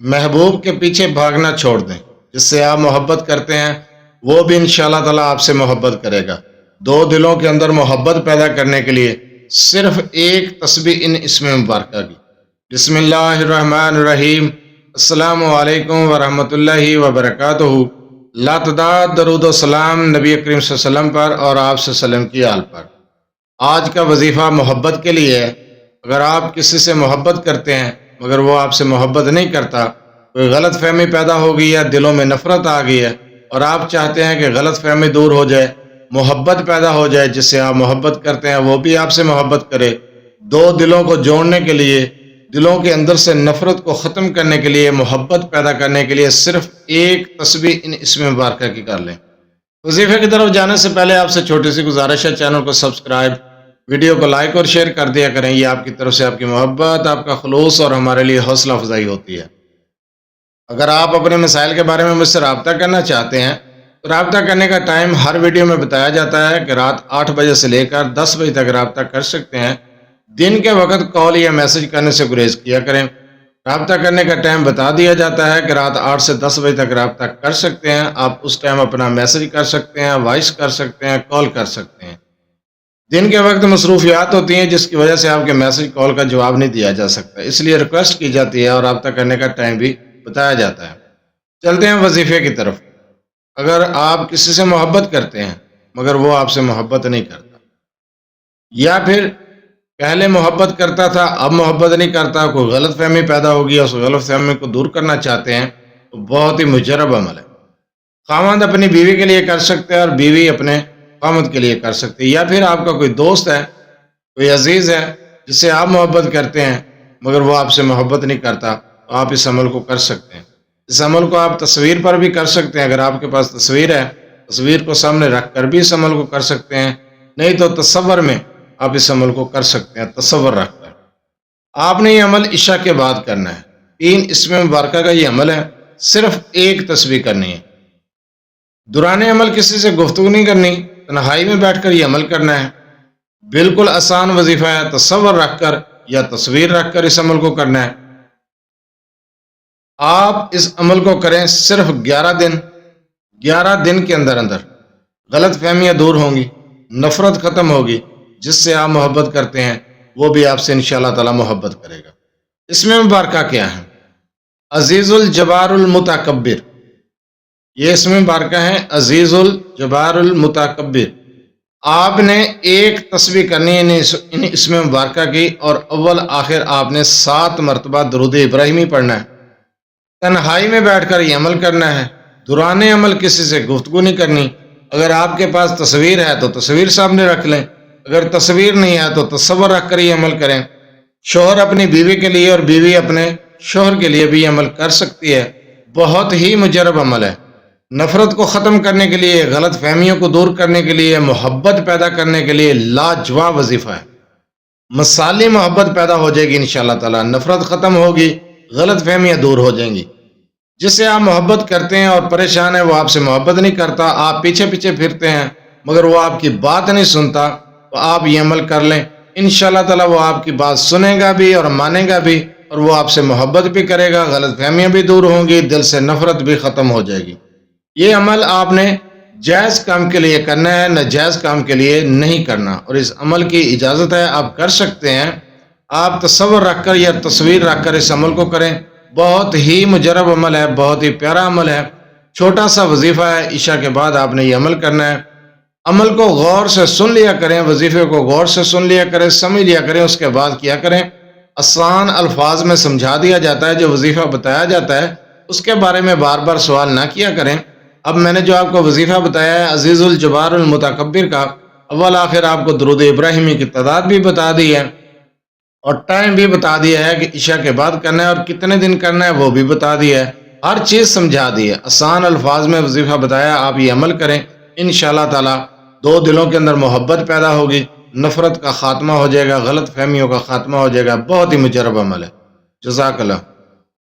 محبوب کے پیچھے بھاگنا چھوڑ دیں، جس سے آپ محبت کرتے ہیں وہ بھی انشاءاللہ تعالیٰ آپ سے محبت کرے گا۔ دو دلوں کے اندر محبت پیدا کرنے کے لیے صرف ایک تسبیح ان اسم مبارکہ کی۔ بسم اللہ الرحمن الرحیم۔ السلام علیکم ورحمۃ اللہ وبرکاتہ۔ لاتعداد درود و سلام نبی کریم صلی اللہ علیہ وسلم پر اور آپ صلی اللہ علیہ وسلم کی آل پر۔ آج کا وظیفہ محبت کے لیے ہے۔ اگر آپ کسی سے محبت کرتے ہیں مگر وہ آپ سے محبت نہیں کرتا، کوئی غلط فہمی پیدا ہو گئی ہے، دلوں میں نفرت آ گئی ہے اور آپ چاہتے ہیں کہ غلط فہمی دور ہو جائے، محبت پیدا ہو جائے، جس سے آپ محبت کرتے ہیں وہ بھی آپ سے محبت کرے، دو دلوں کو جوڑنے کے لیے، دلوں کے اندر سے نفرت کو ختم کرنے کے لیے، محبت پیدا کرنے کے لیے صرف ایک تسبیح ان اسم مبارکہ کی کر لیں۔ وظیفے کی طرف جانے سے پہلے آپ سے چھوٹی سی گزارش ہے، چینل کو سبسکرائب، ویڈیو کو لائک اور شیئر کر دیا کریں۔ یہ آپ کی طرف سے آپ کی محبت، آپ کا خلوص اور ہمارے لیے حوصلہ افزائی ہوتی ہے۔ اگر آپ اپنے مسائل کے بارے میں مجھ سے رابطہ کرنا چاہتے ہیں تو رابطہ کرنے کا ٹائم ہر ویڈیو میں بتایا جاتا ہے کہ رات 8 بجے سے لے کر 10 بجے تک رابطہ کر سکتے ہیں۔ دن کے وقت کال یا میسج کرنے سے گریز کیا کریں۔ رابطہ کرنے کا ٹائم بتا دیا جاتا ہے کہ رات 8 سے 10 بجے تک رابطہ کر سکتے ہیں۔ آپ اس ٹائم اپنا میسج کر سکتے ہیں، وائس کر سکتے ہیں، کال کر سکتے ہیں۔ دن کے وقت مصروفیات ہوتی ہیں جس کی وجہ سے آپ کے میسج کال کا جواب نہیں دیا جا سکتا، اس لیے ریکویسٹ کی جاتی ہے اور رابطہ کرنے کا ٹائم بھی بتایا جاتا ہے۔ چلتے ہیں وظیفے کی طرف۔ اگر آپ کسی سے محبت کرتے ہیں مگر وہ آپ سے محبت نہیں کرتا، یا پھر پہلے محبت کرتا تھا اب محبت نہیں کرتا، کوئی غلط فہمی پیدا ہوگی، اس غلط فہمی کو دور کرنا چاہتے ہیں تو بہت ہی مجرب عمل ہے۔ خاوند اپنی بیوی کے لیے کر سکتے ہیں اور بیوی اپنے خاوند کے لیے کر سکتے ہیں، یا پھر آپ کا کوئی دوست ہے، کوئی عزیز ہے جس سے آپ محبت کرتے ہیں مگر وہ آپ سے محبت نہیں کرتا، تو آپ اس عمل کو کر سکتے ہیں۔ اس عمل کو آپ تصویر پر بھی کر سکتے ہیں، اگر آپ کے پاس تصویر ہے تصویر کو سامنے رکھ کر بھی اس عمل کو کر سکتے ہیں، نہیں تو تصور میں آپ اس عمل کو کر سکتے ہیں، تصور رکھ کر۔ آپ نے یہ عمل عشاء کے بعد کرنا ہے۔ 3 اسم مبارکہ کا یہ عمل ہے، صرف ایک تسبیح کرنی ہے۔ دوران عمل کسی سے گفتگو نہیں کرنی، تنہائی میں بیٹھ کر یہ عمل کرنا ہے۔ بالکل آسان وظیفہ ہے، تصور رکھ کر یا تصویر رکھ کر اس عمل کو کرنا ہے۔ آپ اس عمل کو کریں صرف 11 دن۔ 11 دن کے اندر غلط فہمیاں دور ہوں گی، نفرت ختم ہوگی، جس سے آپ محبت کرتے ہیں وہ بھی آپ سے انشاءاللہ تعالی محبت کرے گا۔ اس میں مبارکہ کیا ہے؟ عزیز الجبار المتکبر، یہ اسم مبارکہ ہے، عزیز الجبار المتکبر۔ آپ نے ایک تسبیح کرنی ہے ان اسم مبارکہ کی، اور اول آخر آپ نے 7 مرتبہ درود ابراہیمی پڑھنا ہے۔ تنہائی میں بیٹھ کر یہ عمل کرنا ہے۔ دوران عمل کسی سے گفتگو نہیں کرنی۔ اگر آپ کے پاس تصویر ہے تو تصویر سامنے رکھ لیں، اگر تصویر نہیں ہے تو تصور رکھ کر یہ عمل کریں۔ شوہر اپنی بیوی کے لیے اور بیوی اپنے شوہر کے لیے بھی یہ عمل کر سکتی ہے۔ بہت ہی مجرب عمل ہے۔ نفرت کو ختم کرنے کے لیے، غلط فہمیوں کو دور کرنے کے لیے، محبت پیدا کرنے کے لیے لاجواب وظیفہ ہے۔ مثالی محبت پیدا ہو جائے گی انشاءاللہ تعالی، نفرت ختم ہوگی، غلط فہمیاں دور ہو جائیں گی۔ جس سے آپ محبت کرتے ہیں اور پریشان ہیں وہ آپ سے محبت نہیں کرتا، آپ پیچھے پیچھے پھرتے ہیں مگر وہ آپ کی بات نہیں سنتا، تو آپ یہ عمل کر لیں، انشاءاللہ تعالی وہ آپ کی بات سنے گا بھی اور مانے گا بھی، اور وہ آپ سے محبت بھی کرے گا، غلط فہمیاں بھی دور ہوں گی، دل سے نفرت بھی ختم ہو جائے گی۔ یہ عمل آپ نے جائز کام کے لیے کرنا ہے، ناجائز کام کے لیے نہیں کرنا، اور اس عمل کی اجازت ہے، آپ کر سکتے ہیں۔ آپ تصور رکھ کر یا تصویر رکھ کر اس عمل کو کریں۔ بہت ہی مجرب عمل ہے، بہت ہی پیارا عمل ہے، چھوٹا سا وظیفہ ہے۔ عشاء کے بعد آپ نے یہ عمل کرنا ہے۔ عمل کو غور سے سن لیا کریں، وظیفے کو غور سے سن لیا کریں، سمجھ لیا کریں، اس کے بعد کیا کریں۔ آسان الفاظ میں سمجھا دیا جاتا ہے، جو وظیفہ بتایا جاتا ہے اس کے بارے میں بار بار سوال نہ کیا کریں۔ اب میں نے جو آپ کو وظیفہ بتایا ہے عزیز الجبار المتکبر کا، اول آخر آپ کو درود ابراہیمی کی تعداد بھی بتا دی ہے اور ٹائم بھی بتا دیا ہے کہ عشاء کے بعد کرنا ہے اور کتنے دن کرنا ہے وہ بھی بتا دیا ہے، ہر چیز سمجھا دی ہے، آسان الفاظ میں وظیفہ بتایا۔ آپ یہ عمل کریں، انشاءاللہ تعالی دو دلوں کے اندر محبت پیدا ہوگی، نفرت کا خاتمہ ہو جائے گا، غلط فہمیوں کا خاتمہ ہو جائے گا۔ بہت ہی مجرب عمل ہے۔ جزاک اللہ۔